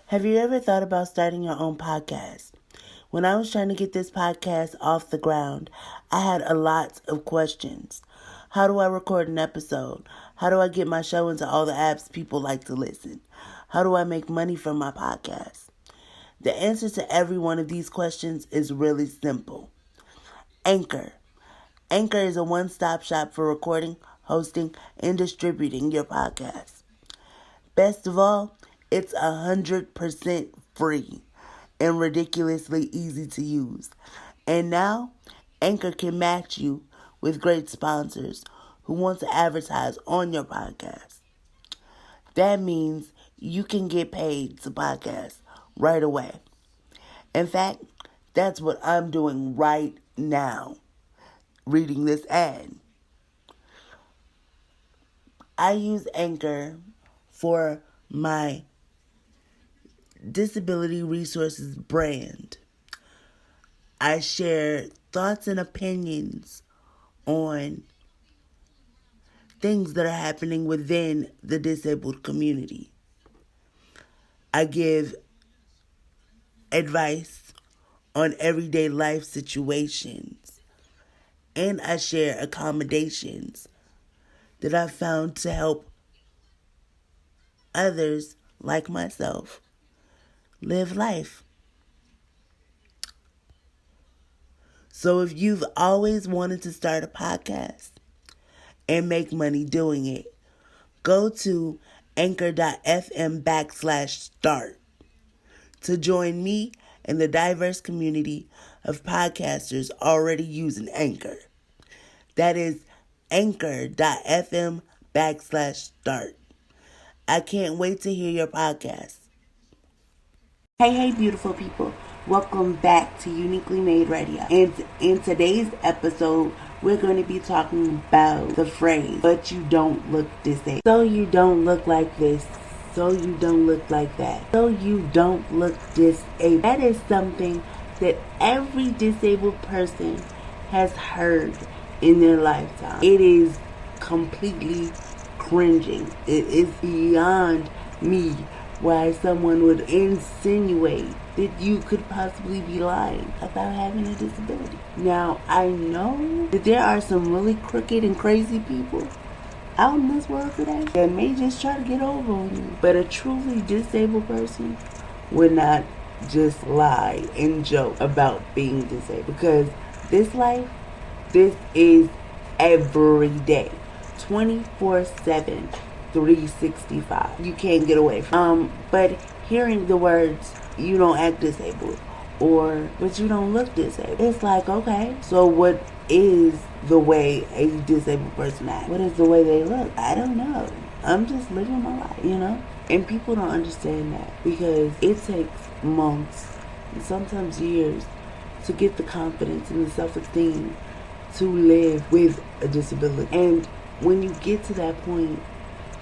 Have you ever thought about starting your own podcast? When I was trying to get this podcast off the ground, I had a lot of questions. How do I record an episode? How do I get my show into all the apps people like to listen? How do I make money from my podcast? The answer to every one of these questions is really simple. Anchor. Anchor is a one-stop shop for recording, hosting, and distributing your podcast. Best of all, it's 100% free and ridiculously easy to use. And now, Anchor can match you with great sponsors who want to advertise on your podcast. That means you can get paid to podcast right away. In fact, that's what I'm doing right now, reading this ad. I use Anchor for my disability resources brand. I share thoughts and opinions on things that are happening within the disabled community. I give advice on everyday life situations, and I share accommodations that I've found to help others like myself live life. So if you've always wanted to start a podcast and make money doing it, go to anchor.fm/start to join me and the diverse community of podcasters already using Anchor. That is anchor.fm/start. I can't wait to hear your podcast. Hey, beautiful people. Welcome back to Uniquely Made Radio. And in today's episode, we're going to be talking about the phrase, but you don't look disabled. So you don't look like this. So you don't look like that. So you don't look disabled. That is something that every disabled person has heard in their lifetime. It is completely cringing. It is beyond me why someone would insinuate that you could possibly be lying about having a disability. Now, I know that there are some really crooked and crazy people out in this world today that may just try to get over on you. But a truly disabled person would not just lie and joke about being disabled. Because this life, this is every day. 24/7. 365. You can't get away from but hearing the words, you don't act disabled, or but you don't look disabled, it's like, okay, so what is the way a disabled person acts? What is the way they look? I don't know. I'm just living my life, And people don't understand that, because it takes months and sometimes years to get the confidence and the self-esteem to live with a disability. And when you get to that point,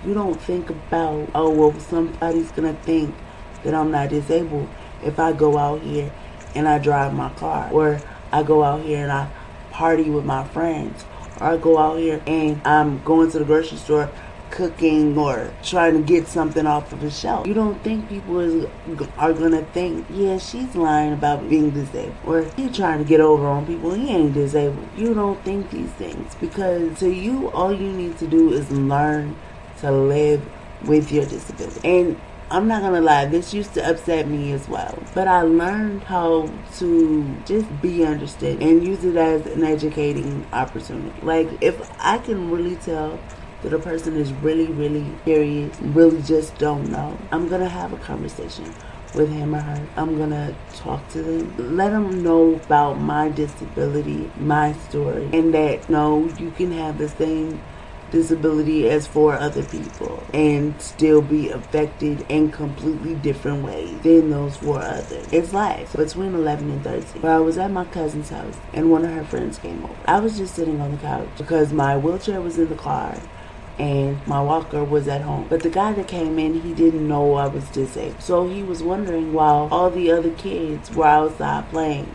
you don't think about, oh, well, somebody's going to think that I'm not disabled if I go out here and I drive my car, or I go out here and I party with my friends, or I go out here and I'm going to the grocery store cooking or trying to get something off of the shelf. You don't think people are going to think, yeah, she's lying about being disabled, or he's trying to get over on people, he ain't disabled. You don't think these things, because to you, all you need to do is learn to live with your disability. And I'm not gonna lie, this used to upset me as well, but I learned how to just be understood and use it as an educating opportunity. Like, if I can really tell that a person is really, really curious, really just don't know, I'm gonna have a conversation with him or her. I'm gonna talk to them, let them know about my disability, my story, and that, no, you can have the same disability as for other people and still be affected in completely different ways than those for others. It's life. Between 11 and 13, where I was at my cousin's house and one of her friends came over. I was just sitting on the couch because my wheelchair was in the car and my walker was at home. But the guy that came in, he didn't know I was disabled. So he was wondering, while all the other kids were outside playing,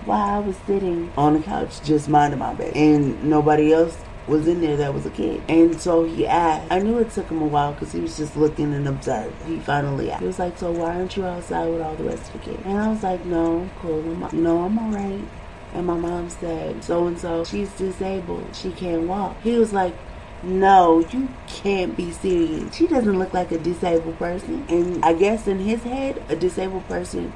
why I was sitting on the couch just minding my business and nobody else was in there that was a kid. And so he asked. I knew it took him a while because he was just looking and observing. He finally asked. He was like, so why aren't you outside with all the rest of the kids? And I was like, no, I'm cool. I'm alright. And my mom said, so-and-so, she's disabled. She can't walk. He was like, no, you can't be serious. She doesn't look like a disabled person. And I guess in his head, a disabled person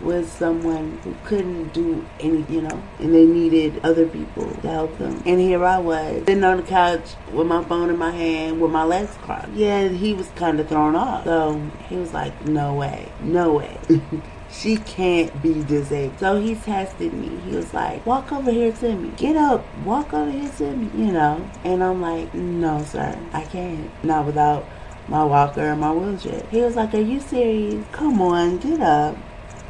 was someone who couldn't do anything, and they needed other people to help them. And here I was, sitting on the couch with my phone in my hand with my legs crossed. Yeah, he was kind of thrown off. So he was like, no way. She can't be disabled. So he tested me. He was like, walk over here to me. Get up. Walk over here to me, And I'm like, no, sir. I can't. Not without my walker and my wheelchair. He was like, are you serious? Come on, get up.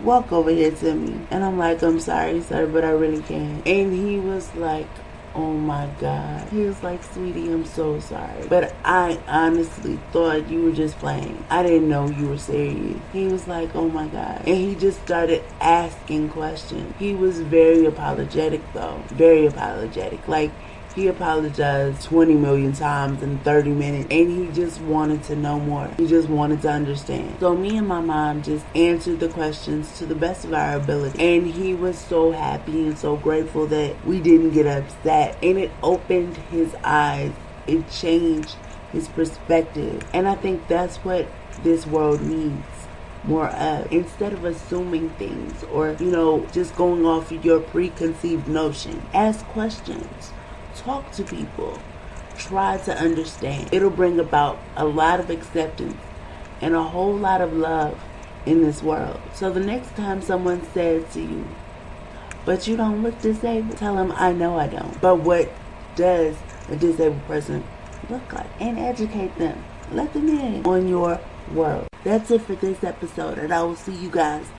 Walk over here to me. And I'm like, I'm sorry, sir, but I really can't. And he was like, oh my God. He was like, sweetie, I'm so sorry, but I honestly thought you were just playing. I didn't know you were serious. He was like, oh my God. And he just started asking questions. He was very apologetic though. Very apologetic. Like, he apologized 20 million times in 30 minutes, and he just wanted to know more. He just wanted to understand. So me and my mom just answered the questions to the best of our ability, and he was so happy and so grateful that we didn't get upset, and it opened his eyes. It changed his perspective, and I think that's what this world needs more of. Instead of assuming things or, just going off of your preconceived notion, ask questions. Talk to people. Try to understand. It'll bring about a lot of acceptance and a whole lot of love in this world. So the next time someone says to you, but you don't look disabled, tell them, I know I don't. But what does a disabled person look like? And educate them. Let them in on your world. That's it for this episode, and I will see you guys